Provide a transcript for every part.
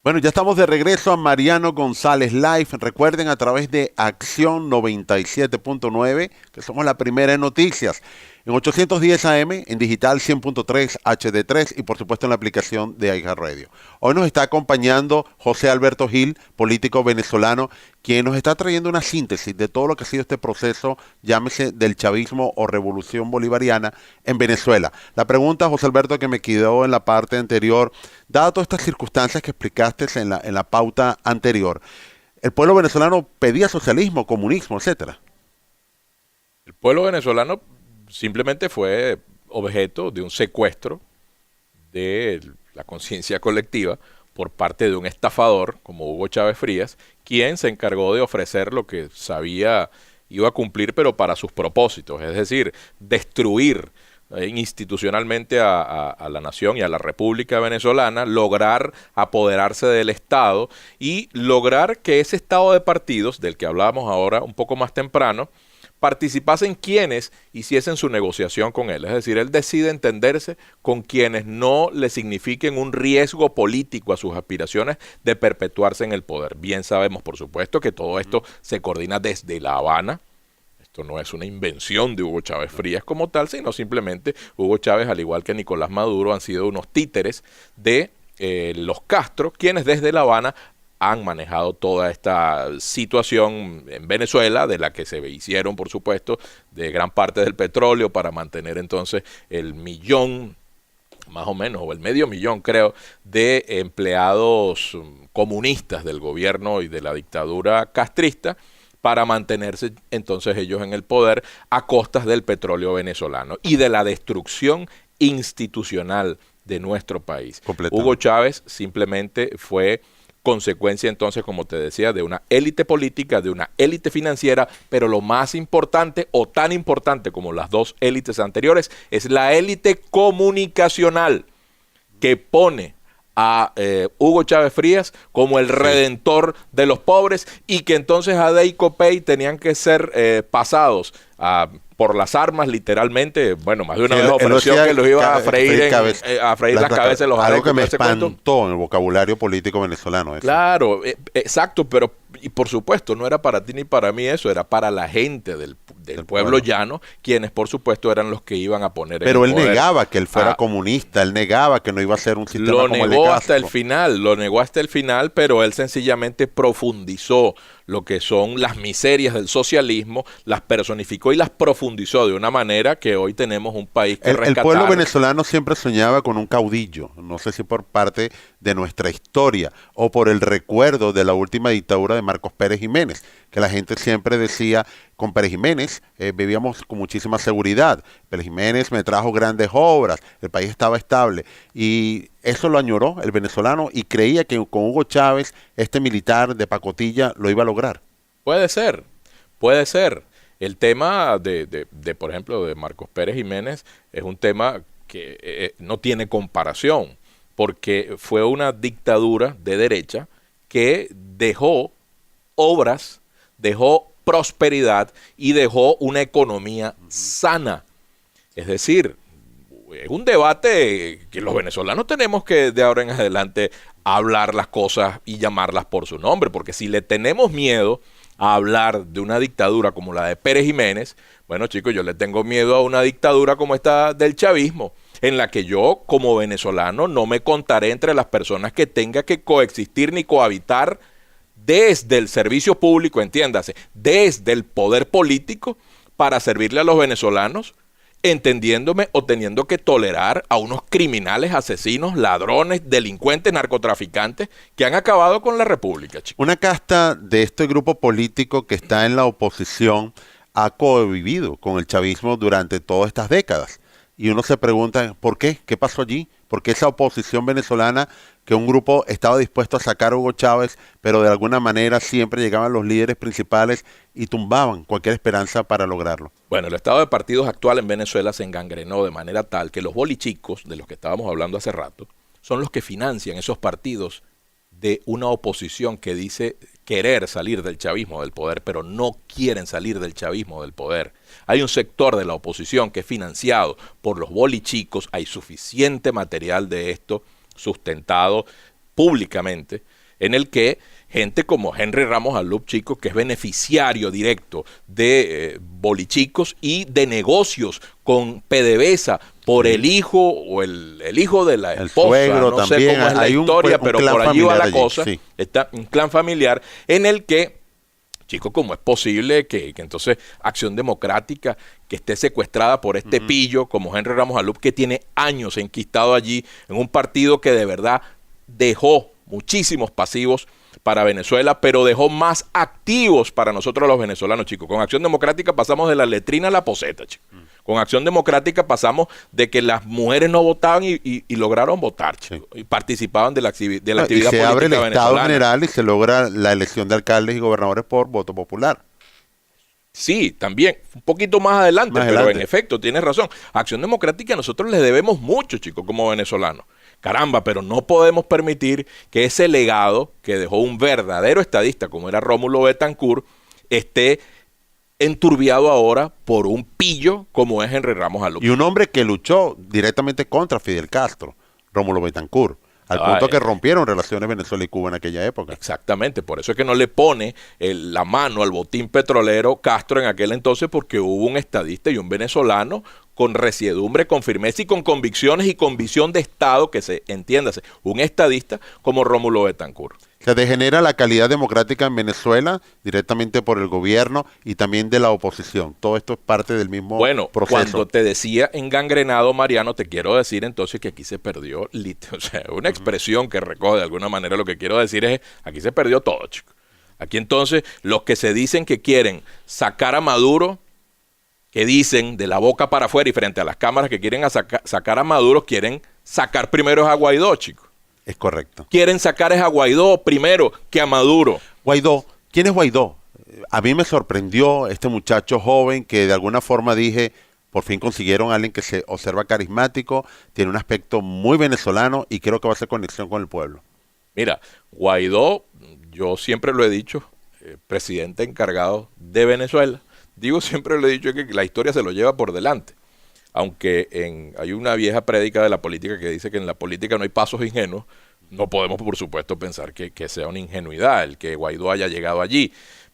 Bueno, ya estamos de regreso a Mariano González Live. Recuerden a través de Acción 97.9, que somos la primera en noticias. En 810 AM, en digital 100.3 HD3 y por supuesto en la aplicación de iHeartRadio. Hoy nos está acompañando José Alberto Gil, político venezolano, quien nos está trayendo una síntesis de todo lo que ha sido este proceso, llámese del chavismo o revolución bolivariana en Venezuela. La pregunta, José Alberto, que me quedó en la parte anterior, dada todas estas circunstancias que explicaste en la pauta anterior, el pueblo venezolano pedía socialismo, comunismo, etcétera. El pueblo venezolano simplemente fue objeto de un secuestro de la conciencia colectiva por parte de un estafador como Hugo Chávez Frías, quien se encargó de ofrecer lo que sabía iba a cumplir, pero para sus propósitos, es decir, destruir institucionalmente a la nación y a la República Venezolana, lograr apoderarse del Estado y lograr que ese estado de partidos, del que hablábamos ahora un poco más temprano, participasen quienes hiciesen su negociación con él. Es decir, él decide entenderse con quienes no le signifiquen un riesgo político a sus aspiraciones de perpetuarse en el poder. Bien sabemos, por supuesto, que todo esto se coordina desde La Habana. Esto no es una invención de Hugo Chávez Frías como tal, sino simplemente Hugo Chávez, al igual que Nicolás Maduro, han sido unos títeres de los Castro, quienes desde La Habana han manejado toda esta situación en Venezuela, de la que se hicieron, por supuesto, de gran parte del petróleo para mantener entonces el millón, más o menos, o el medio millón, creo, de empleados comunistas del gobierno y de la dictadura castrista, para mantenerse entonces ellos en el poder a costas del petróleo venezolano y de la destrucción institucional de nuestro país. Hugo Chávez simplemente fue consecuencia entonces, como te decía, de una élite política, de una élite financiera, pero lo más importante, o tan importante como las dos élites anteriores, es la élite comunicacional que pone a Hugo Chávez Frías como el redentor de los pobres, y que entonces a y Copey tenían que ser pasados por las armas, literalmente. Bueno, más de una vez ofreció que los iba a freír, a freír las cabezas de los algo arecos. Que me espantó en el vocabulario político venezolano. Eso. Claro, exacto, pero y por supuesto no era para ti ni para mí eso, era para la gente del pueblo llano, quienes por supuesto eran los que iban a poner pero en el poder. Él negaba que él fuera comunista, él negaba que no iba a ser un sistema como el de Castro. Lo negó hasta el final, pero él sencillamente profundizó lo que son las miserias del socialismo, las personificó y las profundizó de una manera que hoy tenemos un país que rescatar. El pueblo venezolano siempre soñaba con un caudillo, no sé si por parte de nuestra historia o por el recuerdo de la última dictadura de Marcos Pérez Jiménez, que la gente siempre decía, con Pérez Jiménez vivíamos con muchísima seguridad, Pérez Jiménez me trajo grandes obras, el país estaba estable, y eso lo añoró el venezolano y creía que con Hugo Chávez, este militar de pacotilla, lo iba a lograr. Puede ser, puede ser. El tema por ejemplo, de Marcos Pérez Jiménez es un tema que no tiene comparación, porque fue una dictadura de derecha que dejó obras, dejó prosperidad y dejó una economía sana. Es decir, es un debate que los venezolanos tenemos que de ahora en adelante hablar las cosas y llamarlas por su nombre, porque si le tenemos miedo a hablar de una dictadura como la de Pérez Jiménez, bueno, chicos, yo le tengo miedo a una dictadura como esta del chavismo, en la que yo como venezolano no me contaré entre las personas que tenga que coexistir ni cohabitar desde el servicio público, entiéndase, desde el poder político para servirle a los venezolanos, entendiéndome o teniendo que tolerar a unos criminales, asesinos, ladrones, delincuentes, narcotraficantes que han acabado con la República, chicos. Una casta de este grupo político que está en la oposición ha convivido con el chavismo durante todas estas décadas. Y uno se pregunta, ¿por qué? ¿Qué pasó allí? ¿Por qué esa oposición venezolana, que un grupo estaba dispuesto a sacar a Hugo Chávez, pero de alguna manera siempre llegaban los líderes principales y tumbaban cualquier esperanza para lograrlo? Bueno, el estado de partidos actual en Venezuela se engangrenó de manera tal que los bolichicos, de los que estábamos hablando hace rato, son los que financian esos partidos de una oposición que dice querer salir del chavismo del poder, pero no quieren salir del chavismo del poder. Hay un sector de la oposición que es financiado por los bolichicos, hay suficiente material de esto sustentado públicamente, en el que gente como Henry Ramos Alup, chico, que es beneficiario directo de bolichicos y de negocios con PDVSA por el hijo o el hijo de la esposa, suegro, no también sé cómo es la hay historia, un pero clan por allí va la familiar allí, cosa. sí. Está un clan familiar en el que, chicos, ¿cómo es posible que entonces Acción Democrática, que esté secuestrada por este pillo como Henry Ramos Alup, que tiene años enquistado allí en un partido que de verdad dejó muchísimos pasivos para Venezuela, pero dejó más activos para nosotros los venezolanos, chicos? Con Acción Democrática pasamos de la letrina a la poseta, chicos. Con Acción Democrática pasamos de que las mujeres no votaban y lograron votar, chicos, y participaban de la actividad política venezolana. Y se abre el Estado General y se logra la elección de alcaldes y gobernadores por voto popular. Sí, también, un poquito más adelante, pero en efecto, tienes razón. A Acción Democrática nosotros les debemos mucho, chicos, como venezolanos. Caramba, pero no podemos permitir que ese legado que dejó un verdadero estadista como era Rómulo Betancourt esté enturbiado ahora por un pillo como es Henry Ramos Alup. Y un hombre que luchó directamente contra Fidel Castro, Rómulo Betancourt, al punto que rompieron relaciones Venezuela y Cuba en aquella época. Exactamente, por eso es que no le pone la mano al botín petrolero Castro en aquel entonces, porque hubo un estadista y un venezolano con resiedumbre, con firmeza y con convicciones y con visión de Estado, que se entiéndase, un estadista como Rómulo Betancourt. Se degenera la calidad democrática en Venezuela directamente por el gobierno y también de la oposición. Todo esto es parte del mismo proceso. Bueno, cuando te decía engangrenado, Mariano, te quiero decir entonces que aquí se perdió, o sea, una expresión que recoge de alguna manera lo que quiero decir es, aquí se perdió todo, chicos. Aquí entonces, los que se dicen que quieren sacar a Maduro, que dicen de la boca para afuera y frente a las cámaras que quieren sacar a Maduro, quieren sacar primero a Guaidó, chicos. Es correcto. Quieren sacar a Guaidó primero que a Maduro. Guaidó, ¿quién es Guaidó? A mí me sorprendió este muchacho joven que de alguna forma dije, por fin consiguieron a alguien que se observa carismático, tiene un aspecto muy venezolano y creo que va a hacer conexión con el pueblo. Mira, Guaidó, yo siempre lo he dicho, presidente encargado de Venezuela. Digo, siempre lo he dicho, que la historia se lo lleva por delante. Aunque hay una vieja prédica de la política que dice que en la política no hay pasos ingenuos, no podemos, por supuesto, pensar que sea una ingenuidad el que Guaidó haya llegado allí.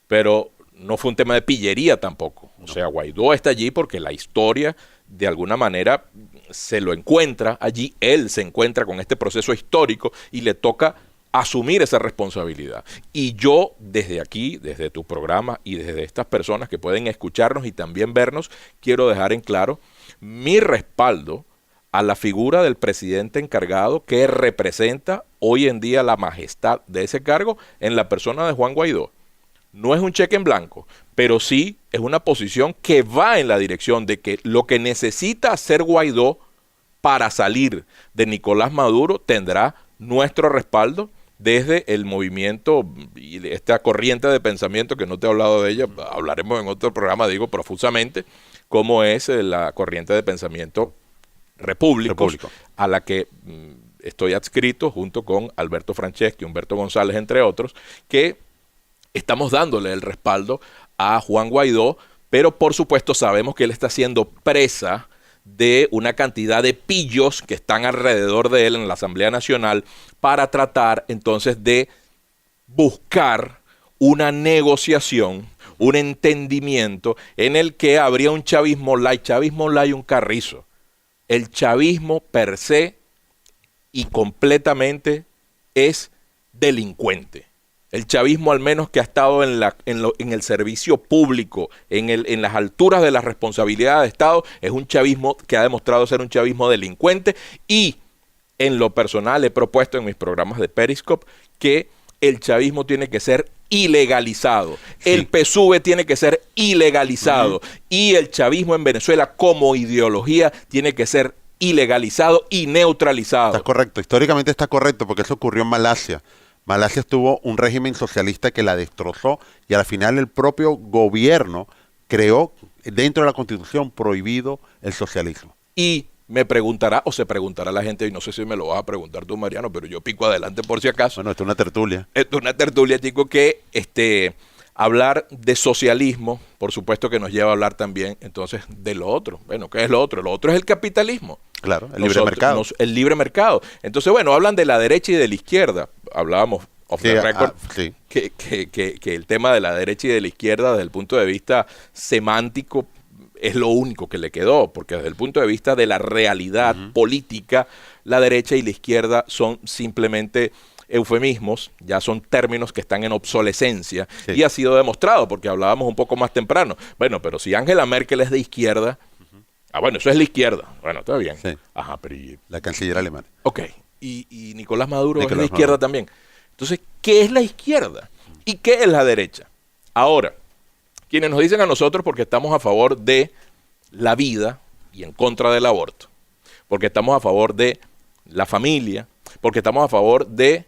Pero no fue un tema de pillería tampoco. O sea, Guaidó está allí porque la historia, de alguna manera, se lo encuentra allí. Él se encuentra con este proceso histórico y le toca asumir esa responsabilidad. Y yo, desde aquí, desde tu programa y desde estas personas que pueden escucharnos y también vernos, quiero dejar en claro mi respaldo a la figura del presidente encargado que representa hoy en día la majestad de ese cargo en la persona de Juan Guaidó. No es un cheque en blanco, pero sí es una posición que va en la dirección de que lo que necesita hacer Guaidó para salir de Nicolás Maduro tendrá nuestro respaldo desde el movimiento y esta corriente de pensamiento, que no te he hablado de ella, hablaremos en otro programa, digo profusamente, cómo es la corriente de pensamiento repúblico. A la que estoy adscrito junto con Alberto Franceschi, Humberto González, entre otros, que estamos dándole el respaldo a Juan Guaidó, pero por supuesto sabemos que él está siendo presa de una cantidad de pillos que están alrededor de él en la Asamblea Nacional para tratar entonces de buscar una negociación, un entendimiento en el que habría un chavismo light un carrizo. El chavismo per se y completamente es delincuente. El chavismo, al menos que ha estado en el servicio público, en las alturas de la responsabilidad de Estado, es un chavismo que ha demostrado ser un chavismo delincuente. Y en lo personal he propuesto en mis programas de Periscope que el chavismo tiene que ser ilegalizado. Sí. El PSUV tiene que ser ilegalizado. Y el chavismo en Venezuela como ideología tiene que ser ilegalizado y neutralizado. Está correcto, históricamente está correcto, porque eso ocurrió en Malasia. Malasia tuvo un régimen socialista que la destrozó y al final el propio gobierno creó dentro de la Constitución prohibido el socialismo. Y me preguntará o se preguntará la gente, y no sé si me lo vas a preguntar tú, Mariano, pero yo pico adelante por si acaso. Bueno, esto es una tertulia. Esto es una tertulia, chico, que hablar de socialismo, por supuesto que nos lleva a hablar también entonces de lo otro. Bueno, ¿qué es lo otro? Lo otro es el capitalismo. Claro, el libre mercado. El libre mercado. Entonces, bueno, hablan de la derecha y de la izquierda. Hablábamos off the record, sí. que el tema de la derecha y de la izquierda desde el punto de vista semántico es lo único que le quedó, porque desde el punto de vista de la realidad política, la derecha y la izquierda son simplemente eufemismos, ya son términos que están en obsolescencia, y ha sido demostrado, porque hablábamos un poco más temprano. Bueno, pero si Angela Merkel es de izquierda, bueno, eso es la izquierda. Bueno, está bien. Sí. Ajá, pero la canciller alemana. Ok, y Nicolás Maduro es de izquierda también. Entonces, ¿qué es la izquierda? ¿Y qué es la derecha? Ahora, quienes nos dicen a nosotros porque estamos a favor de la vida y en contra del aborto, porque estamos a favor de la familia, porque estamos a favor de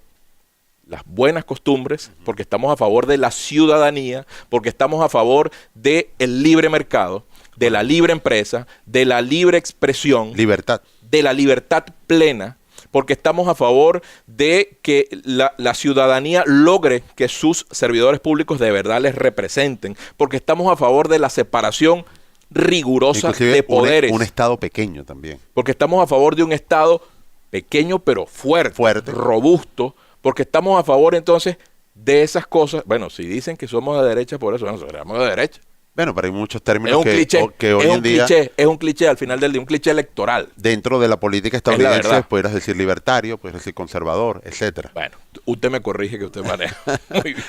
las buenas costumbres, porque estamos a favor de la ciudadanía, porque estamos a favor del libre mercado, de la libre empresa, de la libre expresión, libertad, de la libertad plena, porque estamos a favor de que la ciudadanía logre que sus servidores públicos de verdad les representen, porque estamos a favor de la separación rigurosa inclusive de poderes. Un Estado pequeño también. Porque estamos a favor de un Estado pequeño pero fuerte, robusto, porque estamos a favor entonces de esas cosas. Bueno, si dicen que somos de derecha, por eso, bueno, somos de derecha. Bueno, pero hay muchos términos que hoy en día... Es un cliché al final del día, un cliché electoral. Dentro de la política estadounidense pudieras decir libertario, puedes decir conservador, etcétera. Bueno, usted me corrige que usted maneja.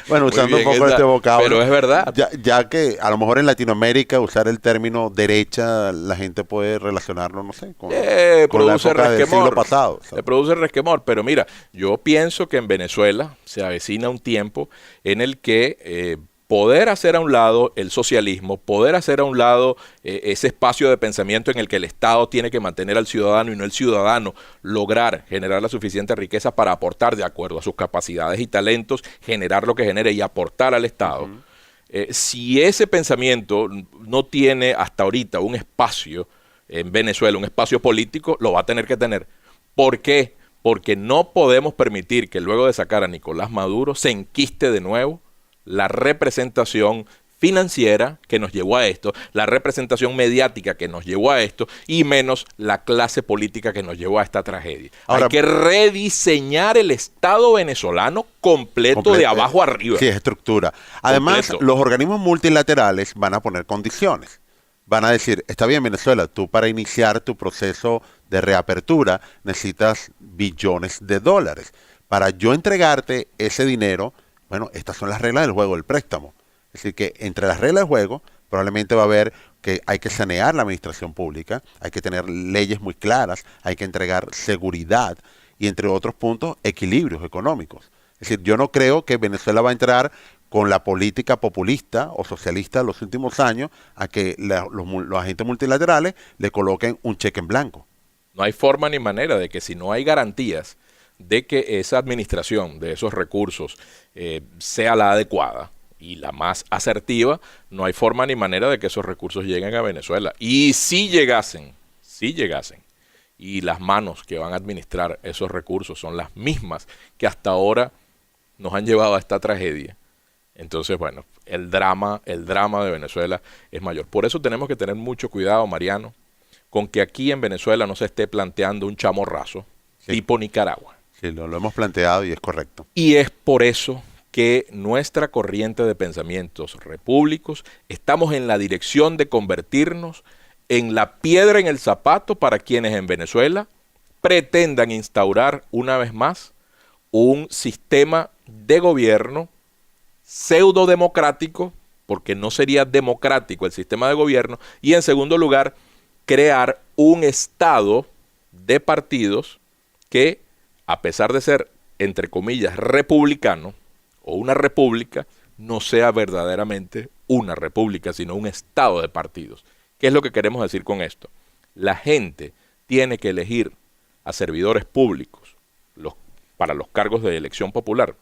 Bueno, usando un poco este vocablo. Pero es verdad. Ya que a lo mejor en Latinoamérica usar el término derecha, la gente puede relacionarlo, no sé, con la época del siglo pasado. Le produce resquemor, pero mira, yo pienso que en Venezuela se avecina un tiempo en el que... poder hacer a un lado el socialismo, poder hacer a un lado ese espacio de pensamiento en el que el Estado tiene que mantener al ciudadano y no el ciudadano lograr generar la suficiente riqueza para aportar de acuerdo a sus capacidades y talentos, generar lo que genere y aportar al Estado. Si ese pensamiento no tiene hasta ahorita un espacio en Venezuela, un espacio político, lo va a tener que tener. ¿Por qué? Porque no podemos permitir que luego de sacar a Nicolás Maduro se enquiste de nuevo la representación financiera que nos llevó a esto, la representación mediática que nos llevó a esto y menos la clase política que nos llevó a esta tragedia. Ahora, hay que rediseñar el Estado venezolano completo de abajo arriba. Sí, es estructura. Además, los organismos multilaterales van a poner condiciones. Van a decir, está bien Venezuela, tú para iniciar tu proceso de reapertura necesitas billones de dólares. Para yo entregarte ese dinero, bueno, estas son las reglas del juego del préstamo. Es decir, que entre las reglas del juego probablemente va a haber que hay que sanear la administración pública, hay que tener leyes muy claras, hay que entregar seguridad y, entre otros puntos, equilibrios económicos. Es decir, yo no creo que Venezuela va a entrar con la política populista o socialista de los últimos años a que los agentes multilaterales le coloquen un cheque en blanco. No hay forma ni manera de que, si no hay garantías de que esa administración de esos recursos sea la adecuada y la más asertiva, no hay forma ni manera de que esos recursos lleguen a Venezuela. Y si llegasen, y las manos que van a administrar esos recursos son las mismas que hasta ahora nos han llevado a esta tragedia, entonces, bueno, el drama de Venezuela es mayor. Por eso tenemos que tener mucho cuidado, Mariano, con que aquí en Venezuela no se esté planteando un chamorrazo tipo Nicaragua. Sí, lo hemos planteado y es correcto. Y es por eso que nuestra corriente de pensamientos repúblicos estamos en la dirección de convertirnos en la piedra en el zapato para quienes en Venezuela pretendan instaurar una vez más un sistema de gobierno pseudo-democrático, porque no sería democrático el sistema de gobierno, y en segundo lugar, crear un Estado de partidos que, a pesar de ser, entre comillas, republicano, o una república, no sea verdaderamente una república, sino un Estado de partidos. ¿Qué es lo que queremos decir con esto? La gente tiene que elegir a servidores públicos para los cargos de elección popular.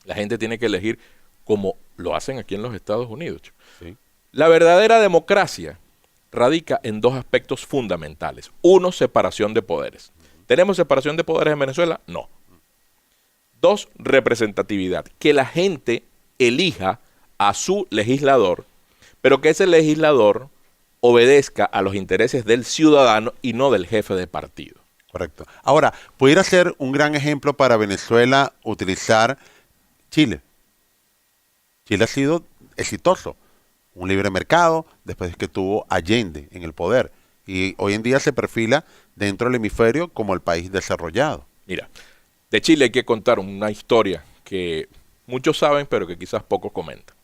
La gente tiene que elegir como lo hacen aquí en los Estados Unidos. Sí. La verdadera democracia radica en dos aspectos fundamentales. Uno, separación de poderes. ¿Tenemos separación de poderes en Venezuela? No. Dos, representatividad. Que la gente elija a su legislador, pero que ese legislador obedezca a los intereses del ciudadano y no del jefe de partido. Correcto. Ahora, ¿pudiera ser un gran ejemplo para Venezuela utilizar Chile. Chile ha sido exitoso. Un libre mercado después de que tuvo Allende en el poder. Y hoy en día se perfila dentro del hemisferio como el país desarrollado. Mira, de Chile hay que contar una historia que muchos saben, pero que quizás pocos comentan.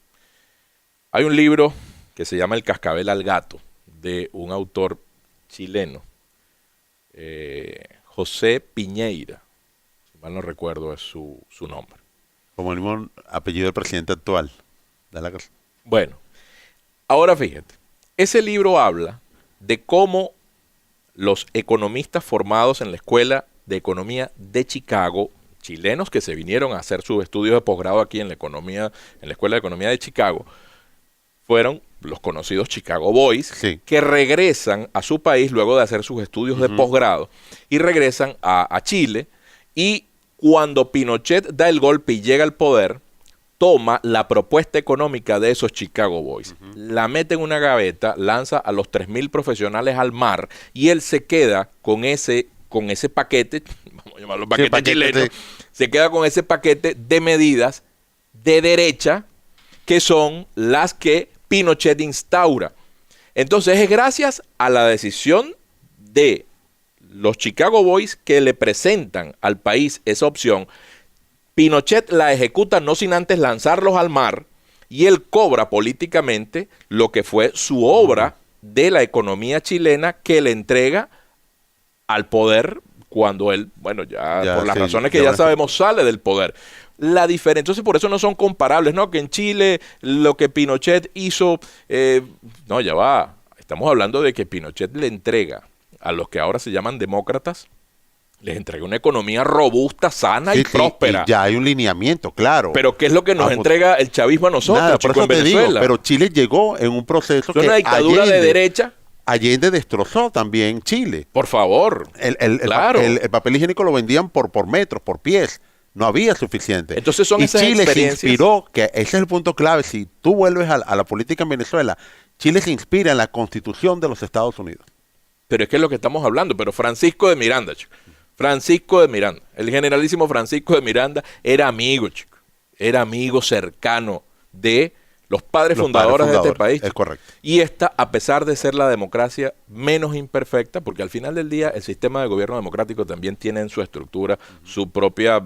Hay un libro que se llama El cascabel al gato, de un autor chileno, José Piñeira, si mal no recuerdo es su nombre. Como el mismo apellido del presidente actual. Bueno, ahora fíjate, ese libro habla de cómo los economistas formados en la Escuela de Economía de Chicago, chilenos que se vinieron a hacer sus estudios de posgrado aquí en la Escuela de Economía de Chicago, fueron los conocidos Chicago Boys, sí, que regresan a su país luego de hacer sus estudios de posgrado y regresan a Chile, y cuando Pinochet da el golpe y llega al poder, toma la propuesta económica de esos Chicago Boys, la mete en una gaveta, lanza a los 3.000 profesionales al mar y él se queda con ese paquete, vamos a llamarlo paquete chileno, se queda con ese paquete de medidas de derecha que son las que Pinochet instaura. Entonces es gracias a la decisión de los Chicago Boys que le presentan al país esa opción. Pinochet la ejecuta no sin antes lanzarlos al mar y él cobra políticamente lo que fue su obra de la economía chilena que le entrega al poder cuando él, bueno, ya por las razones que ya sabemos, sale del poder. La diferencia, entonces por eso no son comparables, ¿no? Que en Chile lo que Pinochet hizo, no, ya va, estamos hablando de que Pinochet le entrega a los que ahora se llaman demócratas, les entrega una economía robusta, sana y próspera. Y ya hay un lineamiento, claro. Pero ¿qué es lo que nos entrega el chavismo a nosotros, nada, por eso en Venezuela? Digo, pero Chile llegó en un proceso que una dictadura de derecha. Allende destrozó también Chile. Por favor. Claro. El papel higiénico lo vendían por metros, por pies. No había suficiente. Entonces son esas Chile experiencias. se inspiró, que ese es el punto clave. Si tú vuelves a la política en Venezuela, Chile se inspira en la Constitución de los Estados Unidos. Pero es que es lo que estamos hablando. Pero Francisco de Miranda, chico. Francisco de Miranda, el generalísimo Francisco de Miranda, era amigo, chico. Era amigo cercano de los padres fundadores de este país. Es correcto. Y esta, a pesar de ser la democracia menos imperfecta, porque al final del día el sistema de gobierno democrático también tiene en su estructura sus propias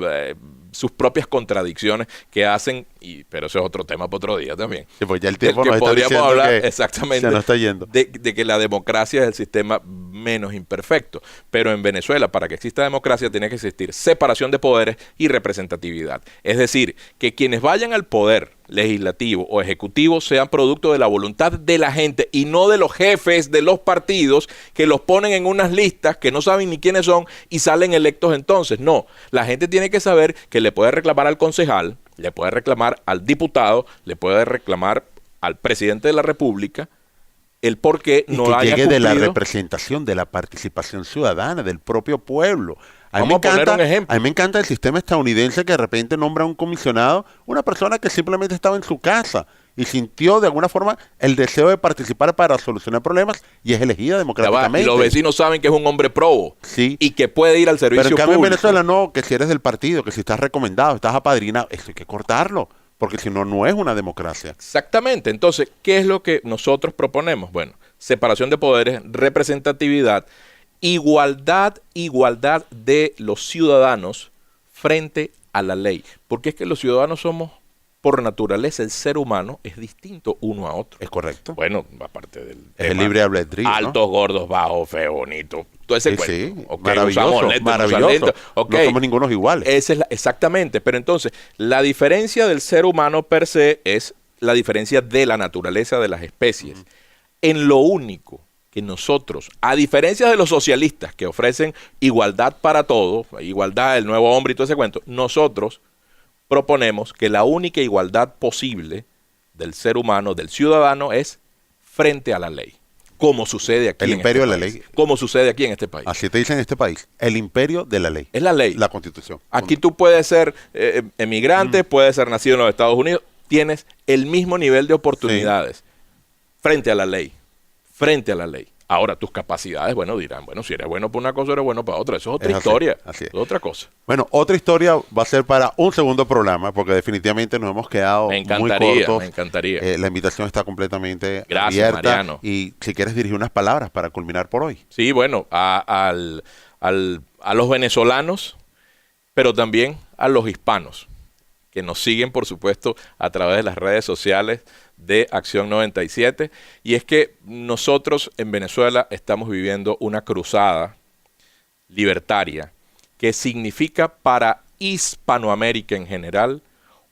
contradicciones que hacen, pero eso es otro tema para otro día también. Sí, pues ya el tiempo nos está podríamos diciendo hablar que exactamente se nos está yendo. de que la democracia es el sistema menos imperfecto. Pero en Venezuela, para que exista democracia, tiene que existir separación de poderes y representatividad. Es decir, que quienes vayan al poder legislativo o ejecutivo sean producto de la voluntad de la gente y no de los jefes de los partidos que los ponen en unas listas que no saben ni quiénes son y salen electos entonces. No, la gente tiene que saber que le puede reclamar al concejal, le puede reclamar al diputado, le puede reclamar al presidente de la República el por qué no haya llegue de la cumplido. representación, de la participación ciudadana, del propio pueblo. Vamos a poner un ejemplo. A mí me encanta el sistema estadounidense que de repente nombra a un comisionado, una persona que simplemente estaba en su casa y sintió de alguna forma el deseo de participar para solucionar problemas y es elegida democráticamente. Y los vecinos saben que es un hombre probo, sí, y que puede ir al servicio pero en cambio público. En Venezuela no, que si eres del partido, que si estás recomendado, estás apadrinado, eso hay que cortarlo, porque si no, no es una democracia. Exactamente. Entonces, ¿qué es lo que nosotros proponemos? Bueno, separación de poderes, representatividad, igualdad de los ciudadanos frente a la ley. Porque es que los ciudadanos somos, por naturaleza, el ser humano es distinto uno a otro. Es correcto. Bueno, aparte del es el libre albedrío, altos, ¿no? gordos, bajos, feos, bonitos. Todo ese cuento. Sí, Okay, maravilloso. No somos ningunos iguales. Exactamente. Pero entonces, la diferencia del ser humano per se es la diferencia de la naturaleza de las especies. En lo único que nosotros, a diferencia de los socialistas que ofrecen igualdad para todos, igualdad del nuevo hombre y todo ese cuento, nosotros proponemos que la única igualdad posible del ser humano, del ciudadano, es frente a la ley. Como sucede aquí el en imperio este de la país. ley. Como sucede aquí en este país. Así te dicen en este país. El imperio de la ley. Es la ley. La Constitución. Aquí tú puedes ser emigrante, puedes ser nacido en los Estados Unidos, tienes el mismo nivel de oportunidades frente a la ley. Frente a la ley. Ahora, tus capacidades, bueno, dirán, bueno, si eres bueno para una cosa, eres bueno para otra. Eso es otra Es así, historia, así es. es otra cosa. Bueno, otra historia va a ser para un segundo programa, porque definitivamente nos hemos quedado Me muy encantaría, cortos. me encantaría. La invitación está completamente Gracias, abierta. Mariano. Y si quieres dirigir unas palabras para culminar por hoy. Sí, bueno, a los venezolanos, pero también a los hispanos, que nos siguen, por supuesto, a través de las redes sociales de Acción 97. Y es que nosotros en Venezuela estamos viviendo una cruzada libertaria que significa para Hispanoamérica en general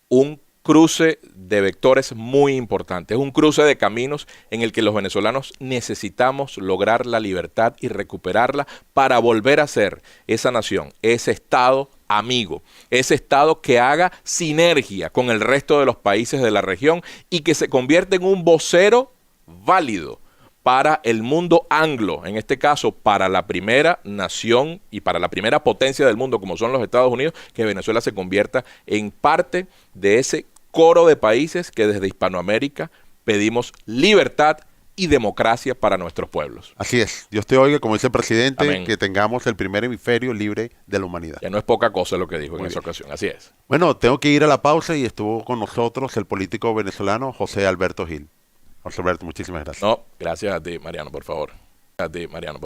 un cruce de vectores muy importante. Es un cruce de caminos en el que los venezolanos necesitamos lograr la libertad y recuperarla para volver a ser esa nación, ese Estado amigo, ese Estado que haga sinergia con el resto de los países de la región y que se convierta en un vocero válido para el mundo anglo, en este caso para la primera nación y para la primera potencia del mundo como son los Estados Unidos, que Venezuela se convierta en parte de ese coro de países que desde Hispanoamérica pedimos libertad y democracia para nuestros pueblos. Así es. Dios te oiga, como dice el presidente, Amén. que tengamos el primer hemisferio libre de la humanidad. Que no es poca cosa lo que dijo Muy en esa bien. ocasión, así es. Bueno, tengo que ir a la pausa y estuvo con nosotros el político venezolano José Alberto Gil. José Alberto, muchísimas gracias. No, gracias a ti, Mariano, por favor. A ti, Mariano.